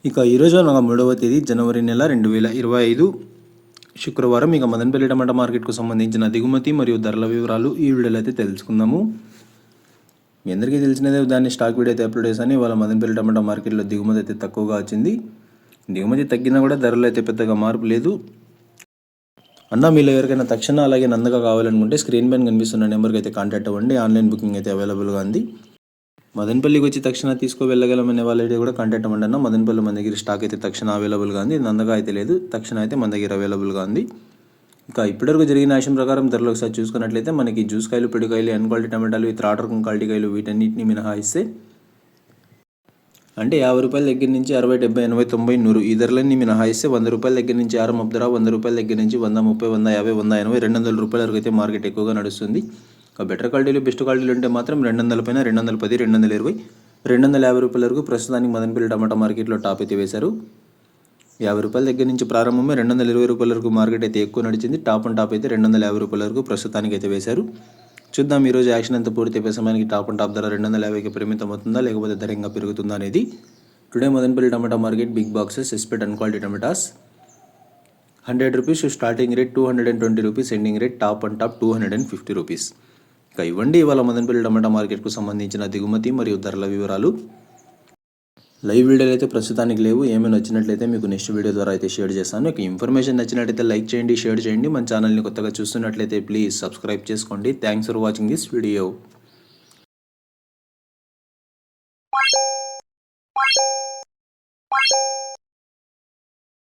ఇక ఈరోజు అనగా 3వ తేదీ జనవరి నెల 2025 శుక్రవారం. ఇక మదనపల్లి టమాటా మార్కెట్కు సంబంధించిన దిగుమతి మరియు ధరల వివరాలు ఈ వీడియోలో అయితే తెలుసుకుందాము. మీ అందరికీ తెలిసినదే, దాన్ని స్టాక్ వీడియో అయితే అప్లోడ్ చేశాను. ఇవాళ మదనపల్లి టమాటా మార్కెట్లో దిగుమతి అయితే తక్కువగా వచ్చింది. దిగుమతి తగ్గినా కూడా ధరలు అయితే పెద్దగా మార్పు లేదు. అన్న మీలో ఎవరికైనా తక్షణ అలాగే నందగా కావాలనుకుంటే స్క్రీన్ పైన కనిపిస్తున్న నెంబర్కి అయితే కాంటాక్ట్ అవ్వండి. ఆన్లైన్ బుకింగ్ అయితే అవైలబుల్గా ఉంది. మదనపల్లికి వచ్చి తక్షణ వెళ్ళగలమనే వాళ్ళైతే కూడా కాంటాక్ట్ అవ్వండి అన్న. మదనపల్లి మన దగ్గర స్టాక్ అయితే తక్షణ అవైలబుల్గా ఉంది. నందగా అయితే లేదు, తక్షణ అయితే మన దగ్గర అవైలబుల్గా ఉంది. ఇంకా ఇప్పటివరకు జరిగిన యాక్షన్ ప్రకారం ధరలు ఒకసారి చూసుకున్నట్లయితే మనకి జ్యూస్ కాయలు, పిడికాయలు, అన్ క్వాలిటీ టమాటాలు, విత్ ఆర్డర్ క్వాలిటీ కాయలు వీటన్నిటిని మినహాయిస్తే అంటే 50 రూపాయల దగ్గర నుంచి 60, 70, 80, 90, 100 ఈ ధరలన్నీ మినహాయిస్తే 100 రూపాయల దగ్గర నుంచి ఆరం అప్ ధర, 100 రూపాయల దగ్గర నుంచి 100, 30, 150, 180, 200 రూపాయల వరకు అయితే మార్కెట్ ఎక్కువగా నడుస్తుంది. బెటర్ క్వాలిటీలు, బెస్ట్ క్వాలిటీలు ఉంటే మాత్రం 200 పైన 210, 220, 250 రూపాయల వరకు ప్రస్తుతానికి మదనపల్లి టమాటా మార్కెట్లో టాప్ అయితే వేశారు. 50 రూపాయల దగ్గర నుంచి ప్రారంభమే 220 రూపాయల వరకు మార్కెట్ అయితే ఎక్కువ నడిచింది. టాప్ అండ్ టాప్ అయితే 250 రూపాయల వరకు ప్రస్తుతానికి అయితే వేశారు. చూద్దాం ఈరోజు యాక్షన్ ఎంత పూర్తి అయిపోయే సమయానికి టాప్ అండ్ టాప్ ధర 250కి పరిమితం అవుతుందా లేకపోతే ధర ఇంకా పెరుగుతుందా అనేది. Today Madanapalle tomato market big boxes ఎస్పెట్ అన్ quality tomatoes 100 rupees starting rate, 220 rupees ending rate, top and top 250 rupees. ఇక ఇవ్వండి ఇవాళ మదనపల్లి టమాటా మార్కెట్కు సంబంధించిన దిగుమతి మరియు ధరల వివరాలు. లైవ్ వీడియోలు అయితే ప్రస్తుతానికి లేవు. ఏమైనా వచ్చినట్లయితే మీకు నెక్స్ట్ వీడియో ద్వారా అయితే షేర్ చేస్తాను. ఇక ఇన్ఫర్మేషన్ నచ్చినట్లయితే లైక్ చేయండి, షేర్ చేయండి. మన ఛానల్ని కొత్తగా చూస్తున్నట్లయితే ప్లీజ్ సబ్స్క్రైబ్ చేసుకోండి. Thanks for watching this video.